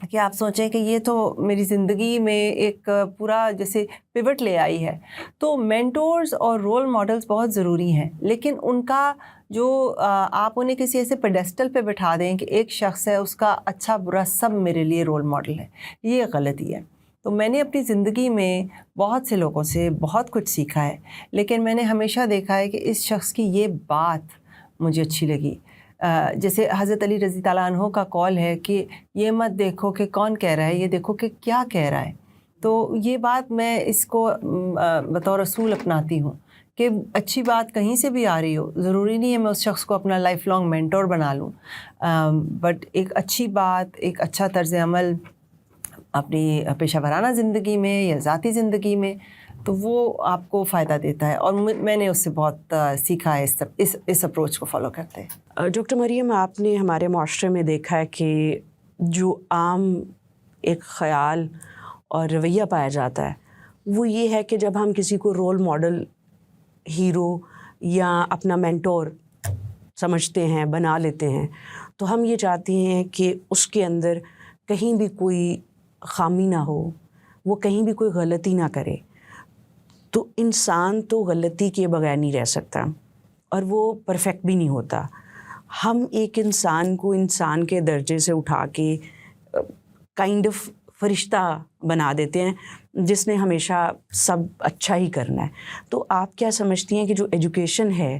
کہ آپ سوچیں کہ یہ تو میری زندگی میں ایک پورا جیسے پیوٹ لے آئی ہے. تو مینٹورز اور رول ماڈلز بہت ضروری ہیں، لیکن ان کا جو آپ انہیں کسی ایسے پیڈیسٹل پہ بٹھا دیں کہ ایک شخص ہے، اس کا اچھا برا سب میرے لیے رول ماڈل ہے، یہ غلطی ہے. تو میں نے اپنی زندگی میں بہت سے لوگوں سے بہت کچھ سیکھا ہے، لیکن میں نے ہمیشہ دیکھا ہے کہ اس شخص کی یہ بات مجھے اچھی لگی. جیسے حضرت علی رضی تعالیٰ عنہ کا قول ہے کہ یہ مت دیکھو کہ کون کہہ رہا ہے، یہ دیکھو کہ کیا کہہ رہا ہے. تو یہ بات میں اس کو بطور رسول اپناتی ہوں کہ اچھی بات کہیں سے بھی آ رہی ہو، ضروری نہیں ہے میں اس شخص کو اپنا لائف لانگ مینٹور بنا لوں، بٹ ایک اچھی بات، ایک اچھا طرز عمل اپنی پیشہ ورانہ زندگی میں یا ذاتی زندگی میں، تو وہ آپ کو فائدہ دیتا ہے. اور میں نے اس سے بہت سیکھا ہے اس اپروچ کو فالو کرتے ہیں. ڈاکٹر مریم، آپ نے ہمارے معاشرے میں دیکھا ہے کہ جو عام ایک خیال اور رویہ پایا جاتا ہے وہ یہ ہے کہ جب ہم کسی کو رول ماڈل، ہیرو یا اپنا مینٹور سمجھتے ہیں، بنا لیتے ہیں، تو ہم یہ چاہتے ہیں کہ اس کے اندر کہیں بھی کوئی خامی نہ ہو، وہ کہیں بھی کوئی غلطی نہ کرے. تو انسان تو غلطی کے بغیر نہیں رہ سکتا اور وہ پرفیکٹ بھی نہیں ہوتا. ہم ایک انسان کو انسان کے درجے سے اٹھا کے کائنڈ آف فرشتہ بنا دیتے ہیں جس نے ہمیشہ سب اچھا ہی کرنا ہے. تو آپ کیا سمجھتی ہیں کہ جو ایجوکیشن ہے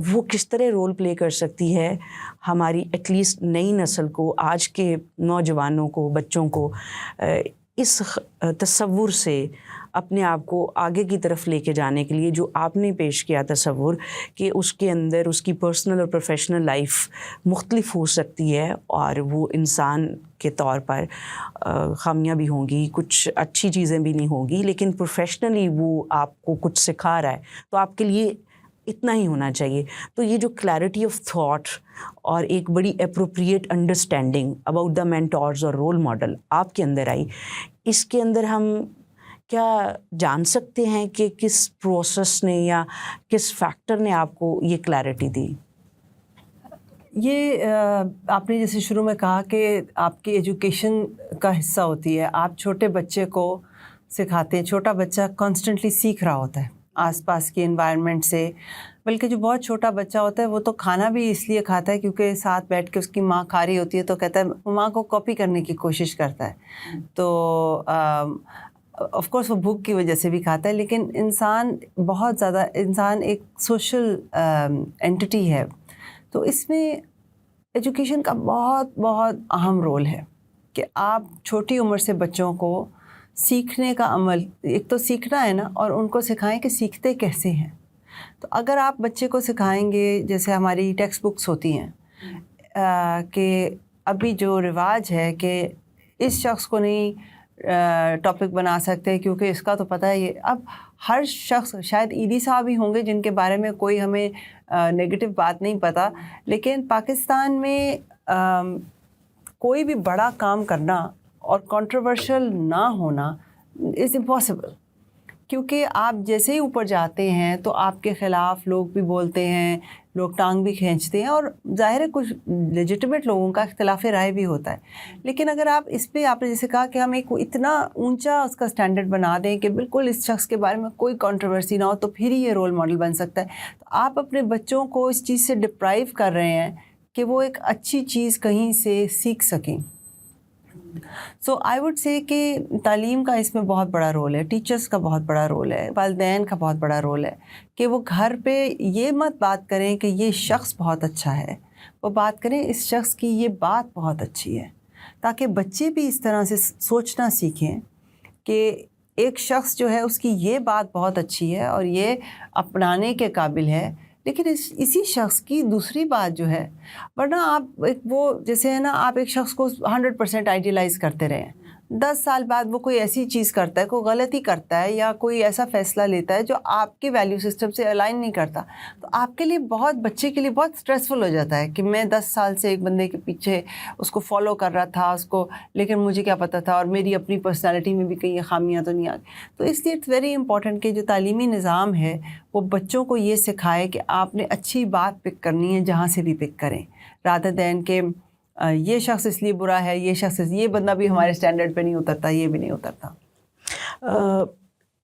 وہ کس طرح رول پلے کر سکتی ہے ہماری ایٹ لیسٹ نئی نسل کو، آج کے نوجوانوں کو، بچوں کو اس تصور سے اپنے آپ کو آگے کی طرف لے کے جانے کے لیے، جو آپ نے پیش کیا تصور کہ اس کے اندر اس کی پرسنل اور پروفیشنل لائف مختلف ہو سکتی ہے اور وہ انسان کے طور پر خامیاں بھی ہوں گی، کچھ اچھی چیزیں بھی نہیں ہوں گی، لیکن پروفیشنلی وہ آپ کو کچھ سکھا رہا ہے تو آپ کے لیے اتنا ہی ہونا چاہیے. تو یہ جو کلیئرٹی آف تھاٹ اور ایک بڑی appropriate understanding about the mentors اور رول ماڈل آپ کے اندر آئی، اس کے اندر ہم کیا جان سکتے ہیں کہ کس پروسیس نے یا کس فیکٹر نے آپ کو یہ کلیئرٹی دی؟ یہ آپ نے جیسے شروع میں کہا کہ آپ کی ایجوکیشن کا حصہ ہوتی ہے. آپ چھوٹے بچے کو سکھاتے ہیں، چھوٹا بچہ کانسٹنٹلی سیکھ رہا ہوتا ہے آس پاس کی انوائرمنٹ سے، بلکہ جو بہت چھوٹا بچہ ہوتا ہے وہ تو کھانا بھی اس لیے کھاتا ہے کیونکہ ساتھ بیٹھ کے اس کی ماں کھا رہی ہوتی ہے تو کہتا ہے، ماں کو کاپی کرنے کی کوشش کرتا ہے. تو آف کورس وہ بھوک کی وجہ سے بھی کھاتا ہے، لیکن انسان بہت زیادہ، انسان ایک سوشل اینٹی ہے. تو اس میں ایجوکیشن کا بہت بہت اہم رول ہے کہ آپ چھوٹی عمر سے بچوں کو سیکھنے کا عمل، ایک تو سیکھنا ہے نا، اور ان کو سکھائیں کہ سیکھتے کیسے ہیں. تو اگر آپ بچے کو سکھائیں گے، جیسے ہماری ٹیکسٹ بکس ہوتی ہیں کہ ابھی جو رواج ہے کہ اس شخص کو نہیں ٹاپک بنا سکتے کیونکہ اس کا تو پتہ ہے، یہ اب ہر شخص، شاید عیدی صاحب ہی ہوں گے جن کے بارے میں کوئی ہمیں نگیٹو بات نہیں پتہ، لیکن پاکستان میں کوئی بھی بڑا کام کرنا اور کنٹروورشل نہ ہونا از امپاسبل، کیونکہ آپ جیسے ہی اوپر جاتے ہیں تو آپ کے خلاف لوگ بھی بولتے ہیں، لوگ ٹانگ بھی کھینچتے ہیں، اور ظاہر ہے کچھ لیجٹمیٹ لوگوں کا اختلاف رائے بھی ہوتا ہے. لیکن اگر آپ اس پہ، آپ نے جیسے کہا کہ ہم ایک اتنا اونچا اس کا سٹینڈرڈ بنا دیں کہ بالکل اس شخص کے بارے میں کوئی کنٹروورسی نہ ہو، تو پھر ہی یہ رول ماڈل بن سکتا ہے. تو آپ اپنے بچوں کو اس چیز سے ڈپرائیو کر رہے ہیں کہ وہ ایک اچھی چیز کہیں سے سیکھ سکیں. سو آئی وڈ سے کہ تعلیم کا اس میں بہت بڑا رول ہے، ٹیچرز کا بہت بڑا رول ہے، والدین کا بہت بڑا رول ہے کہ وہ گھر پہ یہ مت بات کریں کہ یہ شخص بہت اچھا ہے، وہ بات کریں اس شخص کی یہ بات بہت اچھی ہے، تاکہ بچے بھی اس طرح سے سوچنا سیکھیں کہ ایک شخص جو ہے اس کی یہ بات بہت اچھی ہے اور یہ اپنانے کے قابل ہے، لیکن اسی شخص کی دوسری بات جو ہے، ورنہ آپ ایک وہ جیسے ہے نا، آپ ایک شخص کو 100% آئیڈیلائز کرتے رہیں، 10 سال بعد وہ کوئی ایسی چیز کرتا ہے، کوئی غلطی کرتا ہے یا کوئی ایسا فیصلہ لیتا ہے جو آپ کے ویلیو سسٹم سے الائن نہیں کرتا، تو آپ کے لیے بہت، بچے کے لیے بہت اسٹریسفل ہو جاتا ہے کہ میں 10 سال سے ایک بندے کے پیچھے اس کو فالو کر رہا تھا، اس کو، لیکن مجھے کیا پتہ تھا، اور میری اپنی پرسنالٹی میں بھی کئی خامیاں تو نہیں آ گئی. تو اس لیے اٹس ویری امپورٹنٹ کہ جو تعلیمی نظام ہے وہ بچوں کو یہ سکھائے کہ آپ نے اچھی بات پک کرنی ہے جہاں سے بھی پک کریں، رادر دین کہ یہ شخص اس لیے برا ہے, یہ شخص یہ بندہ بھی ہمارے اسٹینڈرڈ پہ نہیں اترتا, یہ بھی نہیں اترتا.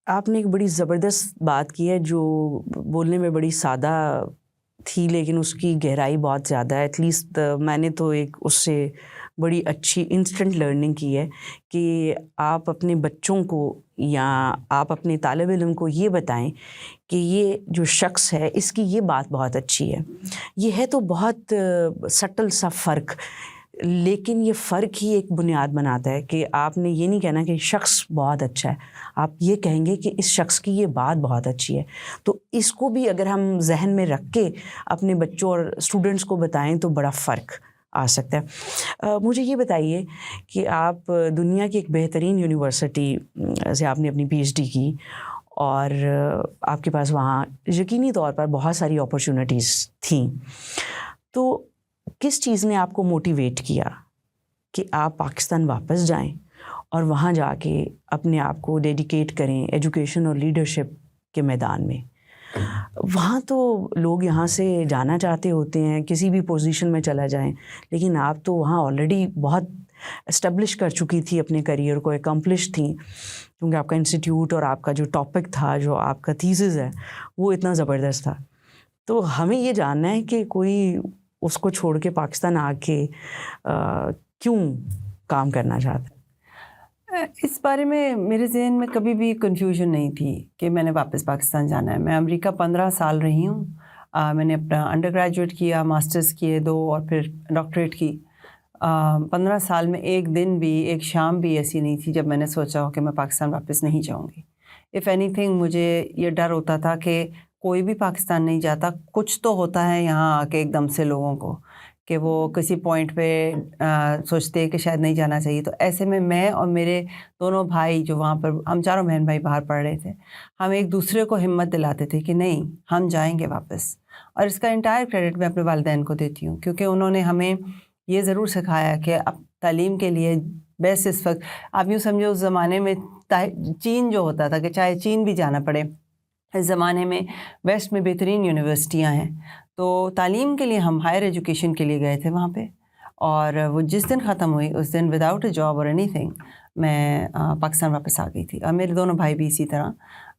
آپ نے ایک بڑی زبردست بات کی ہے جو بولنے میں بڑی سادہ تھی لیکن اس کی گہرائی بہت زیادہ ہے. ایٹ لیسٹ میں نے تو ایک اس سے بڑی اچھی انسٹنٹ لرننگ کی ہے کہ آپ اپنے بچوں کو یا آپ اپنے طالب علم کو یہ بتائیں کہ یہ جو شخص ہے اس کی یہ بات بہت اچھی ہے. یہ ہے تو بہت سٹل سا فرق, لیکن یہ فرق ہی ایک بنیاد بناتا ہے کہ آپ نے یہ نہیں کہنا کہ شخص بہت اچھا ہے, آپ یہ کہیں گے کہ اس شخص کی یہ بات بہت اچھی ہے. تو اس کو بھی اگر ہم ذہن میں رکھ کے اپنے بچوں اور اسٹوڈنٹس کو بتائیں تو بڑا فرق آ سکتا ہے. مجھے یہ بتائیے کہ آپ دنیا کی ایک بہترین یونیورسٹی سے آپ نے اپنی پی ایچ ڈی کی اور آپ کے پاس وہاں یقینی طور پر بہت ساری اپرچونیٹیز تھیں, تو کس چیز نے آپ کو موٹیویٹ کیا کہ آپ پاکستان واپس جائیں اور وہاں جا کے اپنے آپ کو ڈیڈیکیٹ کریں ایجوکیشن اور لیڈرشپ کے میدان میں؟ وہاں تو لوگ یہاں سے جانا چاہتے ہوتے ہیں, کسی بھی پوزیشن میں چلا جائیں, لیکن آپ تو وہاں آلریڈی بہت اسٹیبلش کر چکی تھی اپنے کریئر کو, اکمپلش تھیں, کیونکہ آپ کا انسٹیٹیوٹ اور آپ کا جو ٹاپک تھا, جو آپ کا تھیسس ہے وہ اتنا زبردست تھا. تو ہمیں یہ جاننا ہے کہ کوئی اس کو چھوڑ کے پاکستان آ کے کیوں کام کرنا چاہتا ہے؟ اس بارے میں میرے ذہن میں کبھی بھی کنفیوژن نہیں تھی کہ میں نے واپس پاکستان جانا ہے. میں امریکہ 15 سال رہی ہوں. میں نے اپنا انڈر گریجویٹ کیا, ماسٹرز کیے 2 اور پھر ڈاکٹریٹ کی. 15 سال میں ایک دن بھی, ایک شام بھی ایسی نہیں تھی جب میں نے سوچا ہو کہ میں پاکستان واپس نہیں جاؤں گی. اف اینی تھنگ مجھے یہ ڈر ہوتا تھا کہ کوئی بھی پاکستان نہیں جاتا, کچھ تو ہوتا ہے یہاں آ کے ایک دم سے لوگوں کو کہ وہ کسی پوائنٹ پہ سوچتے کہ شاید نہیں جانا چاہیے. تو ایسے میں اور میرے دونوں بھائی جو وہاں پر, ہم چاروں بہن بھائی باہر پڑھ رہے تھے, ہم ایک دوسرے کو ہمت دلاتے تھے کہ نہیں ہم جائیں گے واپس. اور اس کا انٹائر کریڈٹ میں اپنے والدین کو دیتی ہوں, کیونکہ انہوں نے ہمیں یہ ضرور سکھایا کہ اب تعلیم کے لیے بیسٹ اس وقت آپ یوں سمجھو اس زمانے میں چین جو ہوتا تھا کہ چاہے چین بھی جانا پڑے, اس زمانے میں ویسٹ میں بہترین یونیورسٹیاں ہیں. تو تعلیم کے لیے ہم ہائر ایجوکیشن کے لیے گئے تھے وہاں پہ, اور وہ جس دن ختم ہوئی اس دن وداؤٹ اے جاب اور اینی تھنگ میں پاکستان واپس آ گئی تھی. اور میرے دونوں بھائی بھی اسی طرح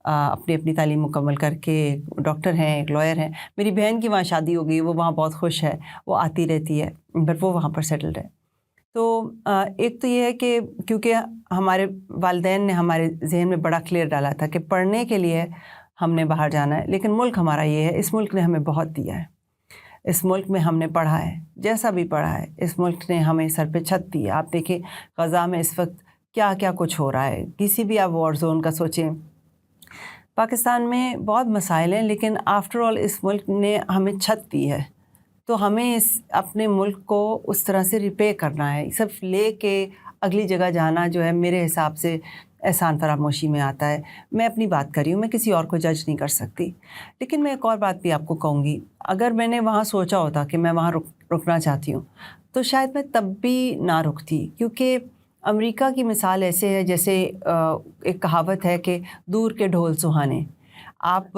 اپنی اپنی تعلیم مکمل کر کے ایک ڈاکٹر ہیں, ایک لائر ہیں. میری بہن کی وہاں شادی ہو گئی, وہ وہاں بہت خوش ہے, وہ آتی رہتی ہے, بٹ وہ وہاں پر سیٹلڈ ہے. تو ایک تو یہ ہے کہ کیونکہ ہمارے والدین نے ہمارے ذہن میں بڑا کلیئر ڈالا تھا کہ پڑھنے کے لیے ہم نے باہر جانا ہے, لیکن ملک ہمارا یہ ہے, اس ملک نے ہمیں بہت دیا ہے, اس ملک میں ہم نے پڑھا ہے, جیسا بھی پڑھا ہے, اس ملک نے ہمیں سر پہ چھت دی ہے. آپ دیکھیں غزہ میں اس وقت کیا کیا کچھ ہو رہا ہے, کسی بھی آپ وار زون کا سوچیں. پاکستان میں بہت مسائل ہیں, لیکن آفٹر آل اس ملک نے ہمیں چھت دی ہے, تو ہمیں اس اپنے ملک کو اس طرح سے ریپے کرنا ہے. صرف لے کے اگلی جگہ جانا جو ہے میرے حساب سے احسان فراموشی میں آتا ہے. میں اپنی بات کر رہی ہوں, میں کسی اور کو جج نہیں کر سکتی. لیکن میں ایک اور بات بھی آپ کو کہوں گی, اگر میں نے وہاں سوچا ہوتا کہ میں وہاں رکنا چاہتی ہوں تو شاید میں تب بھی نہ رکتی, کیونکہ امریکہ کی مثال ایسے ہے جیسے ایک کہاوت ہے کہ دور کے ڈھول سہانے. آپ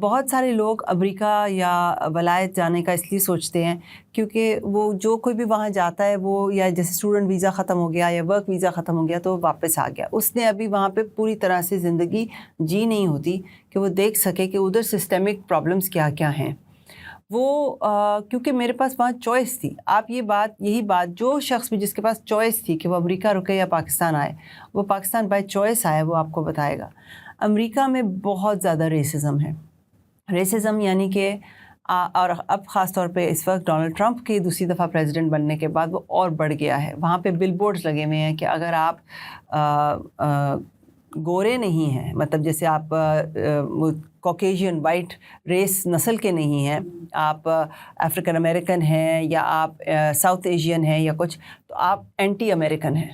بہت سارے لوگ امریکہ یا ولایت جانے کا اس لیے سوچتے ہیں کیونکہ وہ جو کوئی بھی وہاں جاتا ہے وہ یا جیسے اسٹوڈنٹ ویزا ختم ہو گیا یا ورک ویزا ختم ہو گیا تو واپس آ گیا, اس نے ابھی وہاں پہ پوری طرح سے زندگی جی نہیں ہوتی کہ وہ دیکھ سکے کہ ادھر سسٹمک پرابلمس کیا کیا ہیں. وہ کیونکہ میرے پاس وہاں چوائس تھی. آپ یہی بات جو شخص بھی جس کے پاس چوائس تھی کہ وہ امریکہ رکے یا پاکستان آئے, وہ پاکستان بائی چوائس آئے, وہ آپ کو بتائے گا. امریکہ میں بہت زیادہ ریسزم ہے. ریسزم یعنی کہ اور اب خاص طور پہ اس وقت ڈونلڈ ٹرمپ کی دوسری دفعہ پریزیڈنٹ بننے کے بعد وہ اور بڑھ گیا ہے. وہاں پہ بل بورڈز لگے ہوئے ہیں کہ اگر آپ گورے نہیں ہیں, مطلب جیسے آپ کوکیشین وائٹ ریس نسل کے نہیں ہیں, آپ افریقن امریکن ہیں یا آپ ساؤتھ ایشین ہیں یا کچھ, تو آپ اینٹی امریکن ہیں.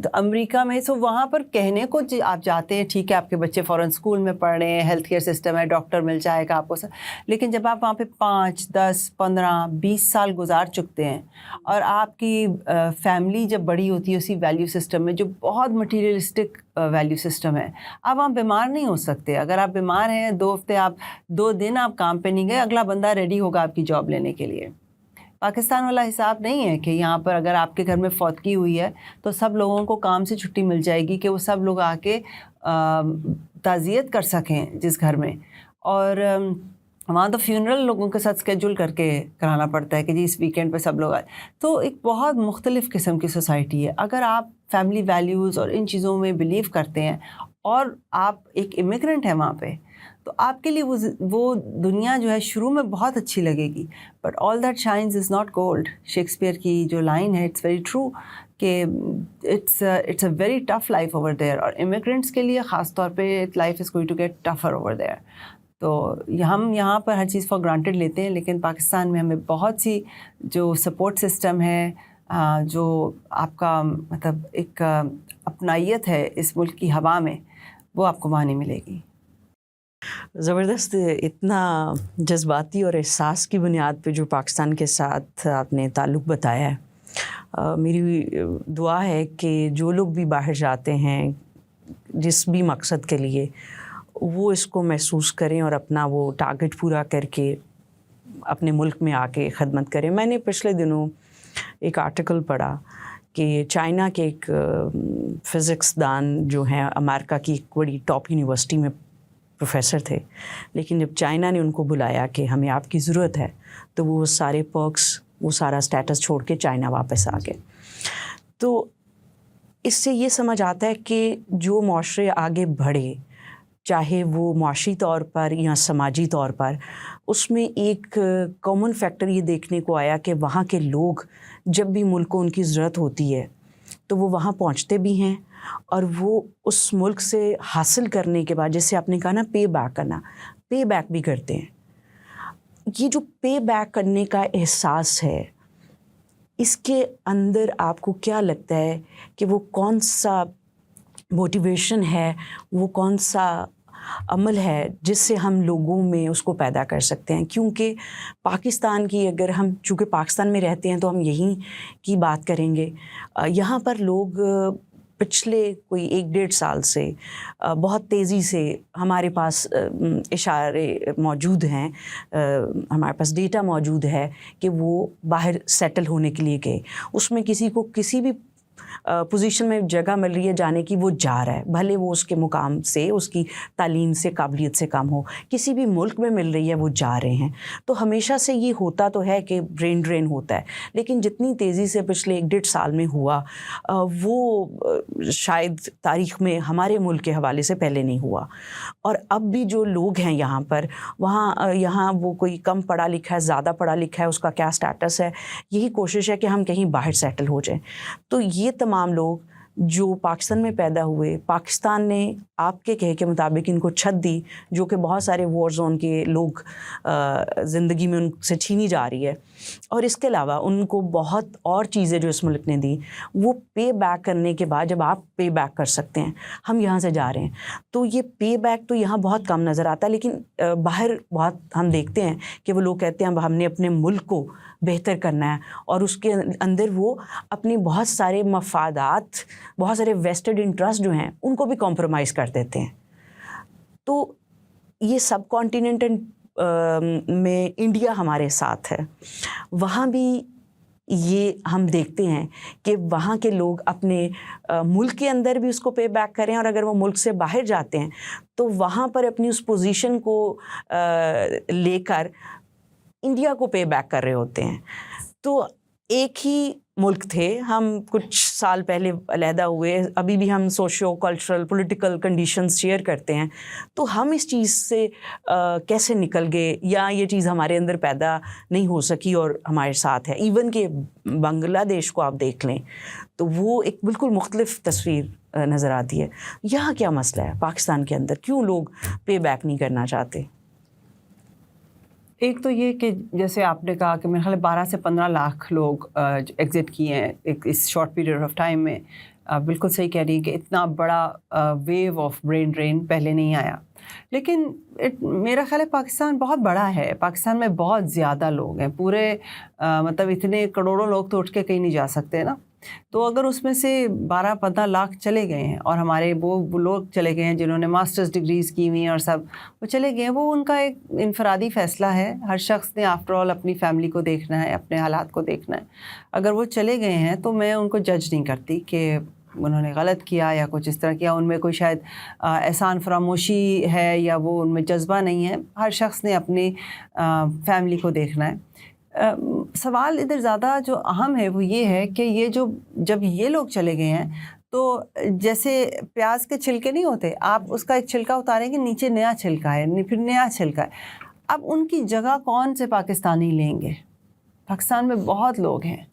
تو امریکہ میں وہاں پر کہنے کو آپ جاتے ہیں, ٹھیک ہے آپ کے بچے فوراً اسکول میں پڑھ رہے ہیں, ہیلتھ کیئر سسٹم ہے, ڈاکٹر مل جائے گا آپ کو, لیکن جب آپ وہاں پہ 5, 10, 15, 20 سال گزار چکتے ہیں اور آپ کی فیملی جب بڑی ہوتی ہے اسی ویلیو سسٹم میں جو بہت مٹیریلسٹک ویلیو سسٹم ہے, آپ وہاں بیمار نہیں ہو سکتے. اگر آپ بیمار ہیں 2 ہفتے, آپ 2 دن آپ کام پہ نہیں گئے, اگلا بندہ ریڈی ہوگا آپ کی جاب لینے کے لیے. پاکستان والا حساب نہیں ہے کہ یہاں پر اگر آپ کے گھر میں فوتگی ہوئی ہے تو سب لوگوں کو کام سے چھٹی مل جائے گی کہ وہ سب لوگ آ کے تعزیت کر سکیں جس گھر میں. اور وہاں تو فیونرل لوگوں کے ساتھ اسکیجول کر کے کرانا پڑتا ہے کہ جی اس ویکینڈ پہ سب لوگ آئے. تو ایک بہت مختلف قسم کی سوسائٹی ہے. اگر آپ فیملی ویلیوز اور ان چیزوں میں بلیو کرتے ہیں اور آپ ایک امیگرنٹ ہیں وہاں پہ, تو آپ کے لیے وہ دنیا جو ہے شروع میں بہت اچھی لگے گی. But all that shines is not gold. Shakespeare کی جو لائن ہے اٹس ویری ٹرو کہ it's a very tough life over there. اور امیگرنٹس کے لیے خاص طور پہ life is going to get tougher over there. تو ہم یہاں پر ہر چیز فار گرانٹیڈ لیتے ہیں, لیکن پاکستان میں ہمیں بہت سی جو سپورٹ سسٹم ہے, جو آپ کا مطلب ایک اپنائیت ہے اس ملک کی ہوا میں, وہ آپ کو وہاں نہیں ملے گی. زبردست. اتنا جذباتی اور احساس کی بنیاد پہ جو پاکستان کے ساتھ آپ نے تعلق بتایا ہے, میری دعا ہے کہ جو لوگ بھی باہر جاتے ہیں جس بھی مقصد کے لیے, وہ اس کو محسوس کریں اور اپنا وہ ٹارگٹ پورا کر کے اپنے ملک میں آ کے خدمت کریں. میں نے پچھلے دنوں ایک آرٹیکل پڑھا کہ چائنا کے ایک فزکس دان جو ہیں, امریکہ کی ایک بڑی ٹاپ یونیورسٹی میں پروفیسر تھے, لیکن جب چائنا نے ان کو بلایا کہ ہمیں آپ کی ضرورت ہے, تو وہ سارے پرکس, وہ سارا اسٹیٹس چھوڑ کے چائنا واپس آ گئے. تو اس سے یہ سمجھ آتا ہے کہ جو معاشرے آگے بڑھے, چاہے وہ معاشی طور پر یا سماجی طور پر, اس میں ایک کامن فیکٹر یہ دیکھنے کو آیا کہ وہاں کے لوگ جب بھی ملک کو ان کی ضرورت ہوتی ہے تو وہ وہاں پہنچتے بھی ہیں, اور وہ اس ملک سے حاصل کرنے کے بعد, جیسے آپ نے کہا نا پے بیک کرنا, پے بیک بھی کرتے ہیں. یہ جو پے بیک کرنے کا احساس ہے, اس کے اندر آپ کو کیا لگتا ہے کہ وہ کون سا موٹیویشن ہے, وہ کون سا عمل ہے جس سے ہم لوگوں میں اس کو پیدا کر سکتے ہیں؟ کیونکہ پاکستان کی, اگر ہم چونکہ پاکستان میں رہتے ہیں تو ہم یہیں کی بات کریں گے. یہاں پر لوگ پچھلے کوئی 1-1.5 سال سے بہت تیزی سے ہمارے پاس اشارے موجود ہیں, ہمارے پاس ڈیٹا موجود ہے کہ وہ باہر سیٹل ہونے کے لیے گئے. اس میں کسی کو کسی بھی پوزیشن میں جگہ مل رہی ہے جانے کی, وہ جا رہا ہے, بھلے وہ اس کے مقام سے, اس کی تعلیم سے, قابلیت سے کم ہو. کسی بھی ملک میں مل رہی ہے, وہ جا رہے ہیں. تو ہمیشہ سے یہ ہوتا تو ہے کہ برین ڈرین ہوتا ہے, لیکن جتنی تیزی سے پچھلے 1-1.5 سال میں ہوا, وہ شاید تاریخ میں ہمارے ملک کے حوالے سے پہلے نہیں ہوا. اور اب بھی جو لوگ ہیں یہاں پر, یہاں وہ کوئی کم پڑھا لکھا ہے, زیادہ پڑھا لکھا ہے, اس کا کیا سٹیٹس ہے, یہی کوشش ہے کہ ہم کہیں باہر سیٹل ہو جائیں. تو یہ تمام لوگ جو پاکستان میں پیدا ہوئے, پاکستان نے آپ کے کہے کے مطابق ان کو چھت دی, جو کہ بہت سارے وار زون کے لوگ زندگی میں ان سے چھینی جا رہی ہے, اور اس کے علاوہ ان کو بہت اور چیزیں جو اس ملک نے دی, وہ پے بیک کرنے کے بعد جب آپ پے بیک کر سکتے ہیں, ہم یہاں سے جا رہے ہیں. تو یہ پے بیک تو یہاں بہت کم نظر آتا ہے, لیکن باہر بہت ہم دیکھتے ہیں کہ وہ لوگ کہتے ہیں ہم نے اپنے ملک کو بہتر کرنا ہے, اور اس کے اندر وہ اپنے بہت سارے مفادات, بہت سارے ویسٹڈ انٹرسٹ جو ہیں ان کو بھی کمپرومائز کر دیتے ہیں. تو یہ سب کانٹیننٹ میں انڈیا ہمارے ساتھ ہے, وہاں بھی یہ ہم دیکھتے ہیں کہ وہاں کے لوگ اپنے ملک کے اندر بھی اس کو پے بیک کریں, اور اگر وہ ملک سے باہر جاتے ہیں تو وہاں پر اپنی اس پوزیشن کو لے کر انڈیا کو پے بیک کر رہے ہوتے ہیں. تو ایک ہی ملک تھے ہم, کچھ سال پہلے علیحدہ ہوئے, ابھی بھی ہم socio cultural political conditions share کرتے ہیں. تو ہم اس چیز سے کیسے نکل گئے, یا یہ چیز ہمارے اندر پیدا نہیں ہو سکی اور ہمارے ساتھ ہے. ایون کہ بنگلہ دیش کو آپ دیکھ لیں تو وہ ایک بالکل مختلف تصویر نظر آتی ہے. یہاں کیا مسئلہ ہے پاکستان کے اندر, کیوں لوگ پے بیک نہیں کرنا چاہتے؟ ایک تو یہ کہ جیسے آپ نے کہا کہ میرے خیال 12 سے 15 لاکھ لوگ ایگزٹ کیے ہیں ایک اس شارٹ پیریڈ آف ٹائم میں. بالکل صحیح کہہ رہی ہیں کہ اتنا بڑا ویو آف برین ڈرین پہلے نہیں آیا. لیکن میرا خیال ہے پاکستان بہت بڑا ہے, پاکستان میں بہت زیادہ لوگ ہیں, پورے مطلب اتنے کروڑوں لوگ تو اٹھ کے کہیں نہیں جا سکتے نا. تو اگر اس میں سے 12-15 لاکھ چلے گئے ہیں اور ہمارے وہ لوگ چلے گئے ہیں جنہوں نے ماسٹرز ڈگریز کی ہوئی ہیں اور سب وہ چلے گئے ہیں، وہ ان کا ایک انفرادی فیصلہ ہے. ہر شخص نے آفٹر آل اپنی فیملی کو دیکھنا ہے، اپنے حالات کو دیکھنا ہے. اگر وہ چلے گئے ہیں تو میں ان کو جج نہیں کرتی کہ انہوں نے غلط کیا یا کچھ اس طرح کیا، ان میں کوئی شاید احسان فراموشی ہے یا وہ ان میں جذبہ نہیں ہے. ہر شخص نے اپنی فیملی کو دیکھنا ہے. سوال ادھر زیادہ جو اہم ہے وہ یہ ہے کہ یہ جب یہ لوگ چلے گئے ہیں تو جیسے پیاز کے چھلکے نہیں ہوتے، آپ اس کا ایک چھلکا اتاریں گے، نیچے نیا چھلکا ہے، پھر نیا چھلکا ہے. اب ان کی جگہ کون سے پاکستانی لیں گے؟ پاکستان میں بہت لوگ ہیں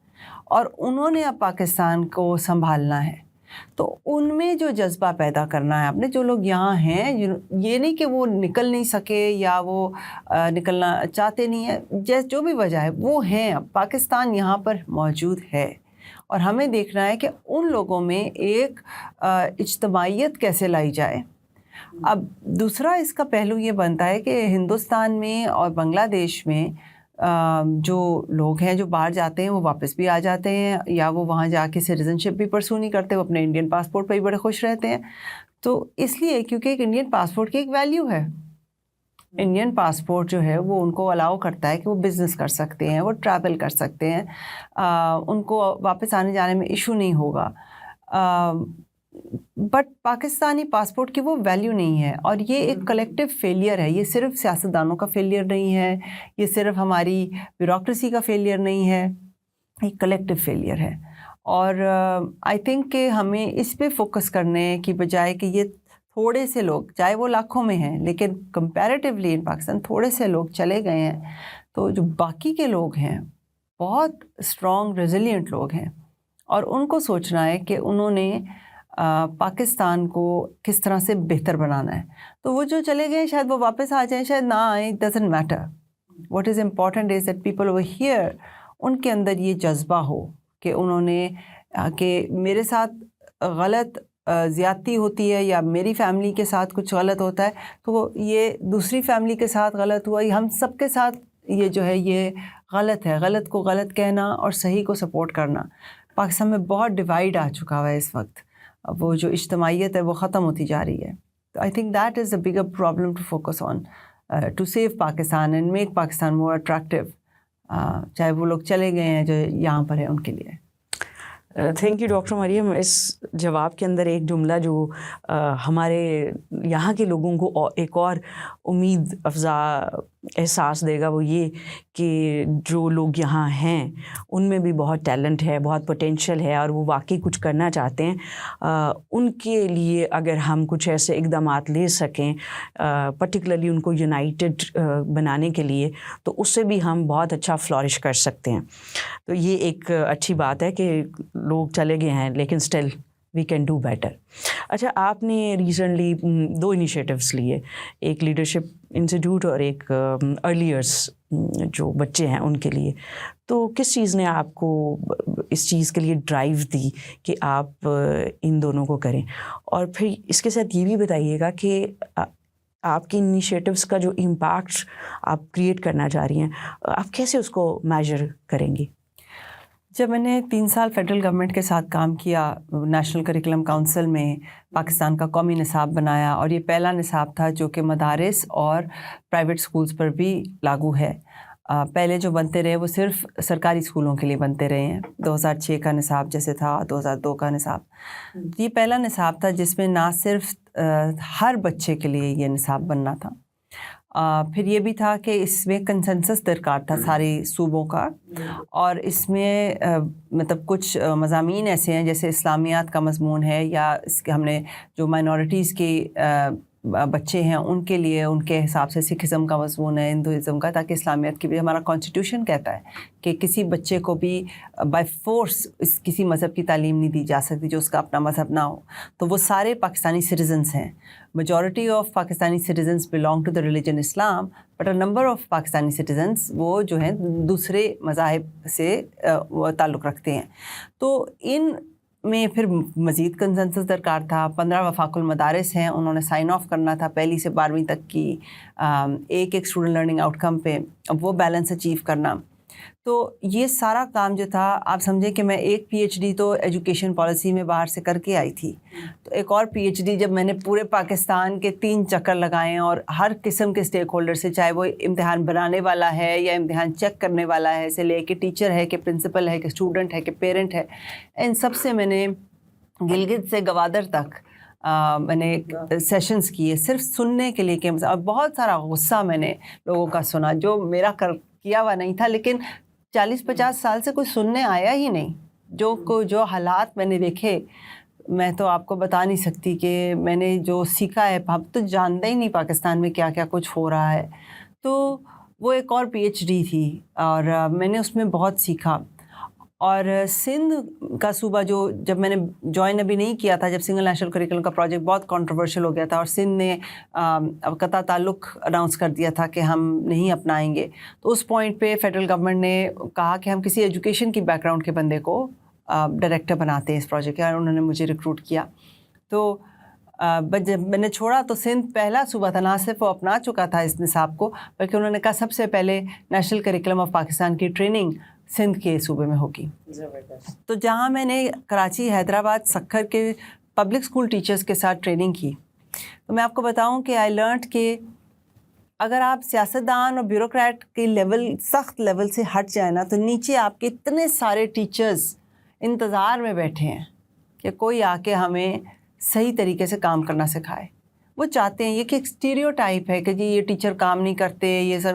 اور انہوں نے اب پاکستان کو سنبھالنا ہے. تو ان میں جو جذبہ پیدا کرنا ہے آپ نے، جو لوگ یہاں ہیں، یہ نہیں کہ وہ نکل نہیں سکے یا وہ نکلنا چاہتے نہیں ہیں، جو بھی وجہ ہے وہ ہیں. اب پاکستان یہاں پر موجود ہے اور ہمیں دیکھنا ہے کہ ان لوگوں میں ایک اجتماعیت کیسے لائی جائے. اب دوسرا اس کا پہلو یہ بنتا ہے کہ ہندوستان میں اور بنگلہ دیش میں جو لوگ ہیں جو باہر جاتے ہیں وہ واپس بھی آ جاتے ہیں، یا وہ وہاں جا کے سٹیزن شپ بھی پرسو نہیں کرتے، وہ اپنے انڈین پاسپورٹ پہ ہی بڑے خوش رہتے ہیں. تو اس لیے کیونکہ ایک انڈین پاسپورٹ کی ایک ویلیو ہے. انڈین پاسپورٹ جو ہے وہ ان کو الاؤ کرتا ہے کہ وہ بزنس کر سکتے ہیں، وہ ٹریول کر سکتے ہیں، ان کو واپس آنے جانے میں ایشو نہیں ہوگا. بٹ پاکستانی پاسپورٹ کی وہ ویلیو نہیں ہے، اور یہ ایک کلیکٹیو فیلئر ہے. یہ صرف سیاستدانوں کا فیلئر نہیں ہے، یہ صرف ہماری بیوروکریسی کا فیلئر نہیں ہے، ایک کلیکٹیو فیلئر ہے. اور آئی تھنک کہ ہمیں اس پہ فوکس کرنے کی بجائے کہ یہ تھوڑے سے لوگ، چاہے وہ لاکھوں میں ہیں لیکن کمپیریٹیولی ان پاکستان تھوڑے سے لوگ چلے گئے ہیں، تو جو باقی کے لوگ ہیں بہت اسٹرانگ ریزیلینٹ لوگ ہیں، اور ان کو سوچنا ہے کہ انہوں نے پاکستان کو کس طرح سے بہتر بنانا ہے. تو وہ جو چلے گئے شاید وہ واپس آ جائیں، شاید نہ آئیں، it doesn't matter. What is important is that people over here, ان کے اندر یہ جذبہ ہو کہ انہوں نے کہ میرے ساتھ غلط زیادتی ہوتی ہے یا میری فیملی کے ساتھ کچھ غلط ہوتا ہے تو یہ دوسری فیملی کے ساتھ غلط ہوا، ہم سب کے ساتھ یہ جو ہے یہ غلط ہے. غلط کو غلط کہنا اور صحیح کو سپورٹ کرنا. پاکستان میں بہت ڈیوائڈ آ چکا ہوا ہے اس وقت، وہ جو اجتماعیت ہے وہ ختم ہوتی جا رہی ہے. تو I think that is a bigger problem to focus on to save Pakistan and make Pakistan more attractive, چاہے وہ لوگ چلے گئے ہیں جو یہاں پر ہیں ان کے لیے. تھینک یو ڈاکٹر مریم. اس جواب کے اندر ایک جملہ جو ہمارے یہاں کے لوگوں کو ایک اور امید افزا احساس دے گا، وہ یہ کہ جو لوگ یہاں ہیں ان میں بھی بہت ٹیلنٹ ہے، بہت پوٹینشیل ہے، اور وہ واقعی کچھ کرنا چاہتے ہیں. ان کے لیے اگر ہم کچھ ایسے اقدامات لے سکیں، پرٹیکولرلی ان کو یونائٹڈ بنانے کے لیے، تو اس سے بھی ہم بہت اچھا فلورش کر سکتے ہیں. تو یہ ایک اچھی بات ہے کہ لوگ چلے گئے ہیں لیکن still we can do better. اچھا، آپ نے ریسنٹلی 2 انیشیٹوز لیے، ایک لیڈرشپ انسٹیٹیوٹ اور ایک ارلی ایئرس جو بچے ہیں ان کے لیے. تو کس چیز نے آپ کو اس چیز کے لیے ڈرائیو دی کہ آپ ان دونوں کو کریں؟ اور پھر اس کے ساتھ یہ بھی بتائیے گا کہ آپ کی انیشیٹوز کا جو امپیکٹ آپ کریٹ کرنا چاہ رہی ہیں، آپ کیسے اس کو میجر کریں گی؟ جب میں نے 3 سال فیڈرل گورنمنٹ کے ساتھ کام کیا، نیشنل کریکولم کونسل میں پاکستان کا قومی نصاب بنایا، اور یہ پہلا نصاب تھا جو کہ مدارس اور پرائیویٹ سکولز پر بھی لاگو ہے. پہلے جو بنتے رہے وہ صرف سرکاری اسکولوں کے لیے بنتے رہے ہیں. 2006 کا نصاب جیسے تھا، 2002 کا نصاب. یہ پہلا نصاب تھا جس میں نہ صرف ہر بچے کے لیے یہ نصاب بننا تھا، پھر یہ بھی تھا کہ اس میں کنسنسس درکار تھا سارے صوبوں کا، اور اس میں مطلب کچھ مضامین ایسے ہیں جیسے اسلامیات کا مضمون ہے، یا اس کے ہم نے جو مائنورٹیز کے بچے ہیں ان کے لیے ان کے حساب سے سکھزم کا مضمون ہے، ہندوازم کا، تاکہ اسلامیات کی بھی ہمارا کانسٹیٹیوشن کہتا ہے کہ کسی بچے کو بھی بائی فورس کسی مذہب کی تعلیم نہیں دی جا سکتی جو اس کا اپنا مذہب نہ ہو. تو وہ سارے پاکستانی سٹیزنس ہیں. Majority of Pakistani citizens belong to the religion Islam, but a number of Pakistani citizens وہ جو ہیں دوسرے مذاہب سے تعلق رکھتے ہیں. تو ان میں پھر مزید کنسنسس درکار تھا. 15 وفاق المدارس ہیں، انہوں نے سائن آف کرنا تھا 1 سے 12 تک کی ایک اسٹوڈنٹ لرننگ آؤٹ کم پہ، اب وہ بیلنس اچیو کرنا. تو یہ سارا کام جو تھا آپ سمجھیں کہ میں ایک پی ایچ ڈی تو ایجوکیشن پالیسی میں باہر سے کر کے آئی تھی, تو ایک اور پی ایچ ڈی جب میں نے پورے پاکستان کے 3 چکر لگائے اور ہر قسم کے اسٹیک ہولڈر سے, چاہے وہ امتحان بنانے والا ہے یا امتحان چیک کرنے والا ہے, سے لے کے ٹیچر ہے کہ پرنسپل ہے کہ اسٹوڈنٹ ہے کہ پیرنٹ ہے, ان سب سے میں نے گلگت سے گوادر تک میں نے سیشنز کیے صرف سننے کے لیے کہ بہت سارا غصہ میں نے لوگوں کا سنا جو میرا کیا ہوا نہیں تھا, لیکن 40-50 سال سے کوئی سننے آیا ہی نہیں. جو حالات میں نے دیکھے میں تو آپ کو بتا نہیں سکتی کہ میں نے جو سیکھا ہے, اب تو جانتے ہی نہیں پاکستان میں کیا کیا کچھ ہو رہا ہے. تو وہ ایک اور پی ایچ ڈی تھی اور میں نے اس میں بہت سیکھا. اور سندھ کا صوبہ جو جب میں نے جوائن ابھی نہیں کیا تھا, جب سنگل نیشنل کریکولم کا پروجیکٹ بہت کنٹروورشل ہو گیا تھا اور سندھ نے قطع تعلق اناؤنس کر دیا تھا کہ ہم نہیں اپنائیں گے, تو اس پوائنٹ پہ فیڈرل گورنمنٹ نے کہا کہ ہم کسی ایجوکیشن کی بیک گراؤنڈ کے بندے کو ڈائریکٹر بناتے ہیں اس پروجیکٹ کے, اور انہوں نے مجھے ریکروٹ کیا. تو جب میں نے چھوڑا تو سندھ پہلا صوبہ تھا, نہ صرف وہ اپنا چکا تھا اس نصاب کو, بلکہ انہوں نے کہا سب سے پہلے نیشنل کریکولم آف پاکستان کی ٹریننگ سندھ کے صوبے میں ہوگی. تو جہاں میں نے کراچی, حیدرآباد, سکھر کے پبلک اسکول ٹیچرز کے ساتھ ٹریننگ کی, تو میں آپ کو بتاؤں کہ آئی لرنڈ کہ اگر آپ سیاستدان اور بیوروکریٹ کے لیول, سخت لیول سے ہٹ جائیں نا, تو نیچے آپ کے اتنے سارے ٹیچرز انتظار میں بیٹھے ہیں کہ کوئی آ کے ہمیں صحیح طریقے سے کام کرنا سکھائے. وہ چاہتے ہیں, یہ کہ ایک اسٹیریو ٹائپ ہے کہ جی یہ ٹیچر کام نہیں کرتے, یہ سب,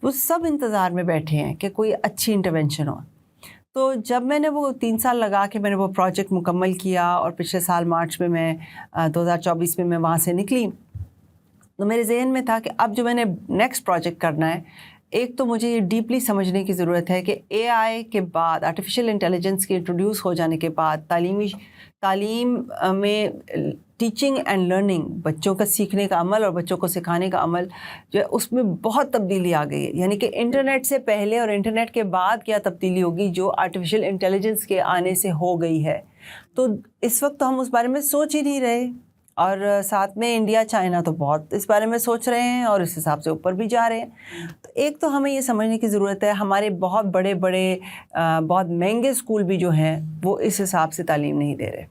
وہ سب انتظار میں بیٹھے ہیں کہ کوئی اچھی انٹرونشن ہو. تو جب میں نے وہ 3 سال لگا کے میں نے وہ پروجیکٹ مکمل کیا اور پچھلے سال مارچ میں 2024 میں میں وہاں سے نکلی, تو میرے ذہن میں تھا کہ اب جو میں نے نیکسٹ پروجیکٹ کرنا ہے, ایک تو مجھے یہ ڈیپلی سمجھنے کی ضرورت ہے کہ اے آئی کے بعد, آرٹیفیشیل انٹیلیجنس کے انٹروڈیوس ہو جانے کے بعد تعلیم میں ٹیچنگ اینڈ لرننگ, بچوں کا سیکھنے کا عمل اور بچوں کو سکھانے کا عمل جو ہے اس میں بہت تبدیلی آ گئی ہے. یعنی کہ انٹرنیٹ سے پہلے اور انٹرنیٹ کے بعد کیا تبدیلی ہوگی جو آرٹیفیشیل انٹیلیجنس کے آنے سے ہو گئی ہے. تو اس وقت تو ہم اس بارے میں سوچ ہی نہیں رہے, اور ساتھ میں انڈیا, چائنا تو بہت اس بارے میں سوچ رہے ہیں اور اس حساب سے اوپر بھی جا رہے ہیں. تو ایک تو ہمیں یہ سمجھنے کی ضرورت ہے, ہمارے بہت بڑے بہت مہنگے اسکول بھی جو ہیں وہ اس حساب سے تعلیم نہیں دے رہے,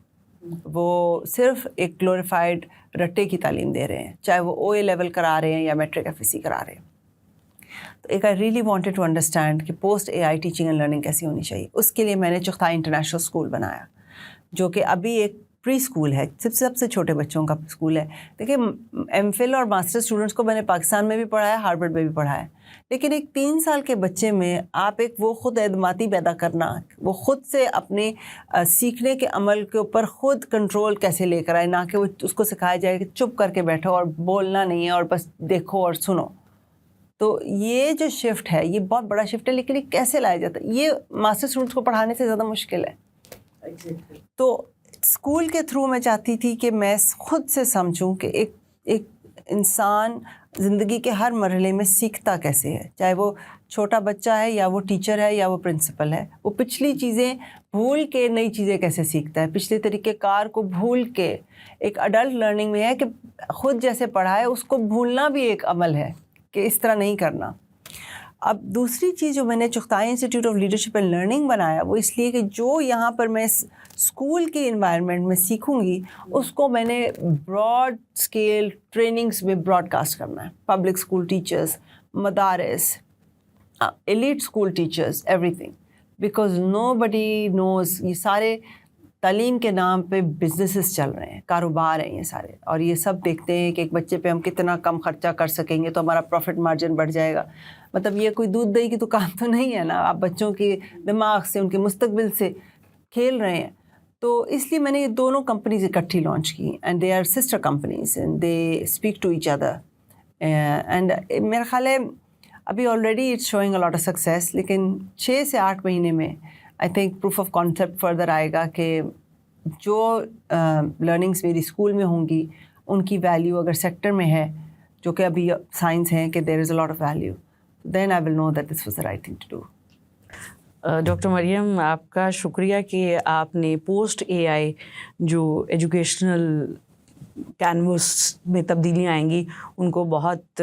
وہ صرف ایک گلوریفائڈ رٹے کی تعلیم دے رہے ہیں, چاہے وہ او اے لیول کرا رہے ہیں یا میٹرک ایف ایس سی کرا رہے ہیں. تو ایک I really wanted to understand کہ post a I teaching and learning کیسی ہونی چاہیے. اس کے لیے میں نے چغتائی انٹرنیشنل اسکول بنایا, جو کہ ابھی ایک پری اسکول ہے, سب سے چھوٹے بچوں کا اسکول ہے. دیکھیے ایم فل اور ماسٹر اسٹوڈنٹس کو میں نے پاکستان میں بھی پڑھایا, ہارورڈ میں بھی پڑھایا, لیکن ایک 3 سال کے بچے میں آپ ایک وہ خود اعتمادی پیدا کرنا, وہ خود سے اپنے سیکھنے کے عمل کے اوپر خود کنٹرول کیسے لے کر آئے, نہ کہ وہ اس کو سکھایا جائے کہ چپ کر کے بیٹھو اور بولنا نہیں ہے اور بس دیکھو اور سنو. تو یہ جو شفٹ ہے یہ بہت بڑا شفٹ ہے, لیکن یہ کیسے لایا جاتا ہے, یہ ماسٹر اسٹوڈنٹس کو پڑھانے سے زیادہ مشکل ہے. تو اسکول کے تھرو میں چاہتی تھی کہ میں خود سے سمجھوں کہ ایک انسان زندگی کے ہر مرحلے میں سیکھتا کیسے ہے, چاہے وہ چھوٹا بچہ ہے یا وہ ٹیچر ہے یا وہ پرنسپل ہے, وہ پچھلی چیزیں بھول کے نئی چیزیں کیسے سیکھتا ہے, پچھلے طریقہ کار کو بھول کے. ایک اڈلٹ لرننگ میں ہے کہ خود جیسے پڑھا ہے اس کو بھولنا بھی ایک عمل ہے کہ اس طرح نہیں کرنا. اب دوسری چیز جو میں نے Chughtai institute of leadership and learning بنایا, وہ اس لیے کہ جو یہاں پر میں اسکول کے انوائرمنٹ میں سیکھوں گی اس کو میں نے براڈ اسکیل ٹریننگز میں براڈ کاسٹ کرنا ہے. پبلک اسکول ٹیچرز, مدارس, elite school teachers, everything, because nobody knows. یہ سارے تعلیم کے نام پہ بزنسز چل رہے ہیں, کاروبار ہیں یہ سارے, اور یہ سب دیکھتے ہیں کہ ایک بچے پہ ہم کتنا کم خرچہ کر سکیں گے تو ہمارا پروفٹ مارجن بڑھ جائے گا. مطلب یہ کوئی دودھ دہی کی دکان تو نہیں ہے نا, آپ بچوں کے دماغ سے, ان کے مستقبل سے کھیل رہے ہیں. تو اس لیے میں نے یہ دونوں کمپنیز اکٹھی لانچ کی, and they are sister companies and they speak to each other. And میرا خیال ہے ابھی already it's showing a lot of success, لیکن 6 سے 8 مہینے میں I think proof of concept further آئے گا کہ جو لرننگس میری اسکول میں ہوں گی ان کی ویلیو اگر سیکٹر میں ہے, جو کہ ابھی سائنس ہے کہ there is a lot of value, then I will know that this was the right thing to do. Doctor Maryam, آپ کا شکریہ کہ آپ نے پوسٹ اے آئی جو ایجوکیشنل کینوس میں تبدیلیاں آئیں گی ان کو بہت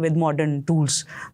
with modern tools।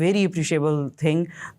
very appreciable thing।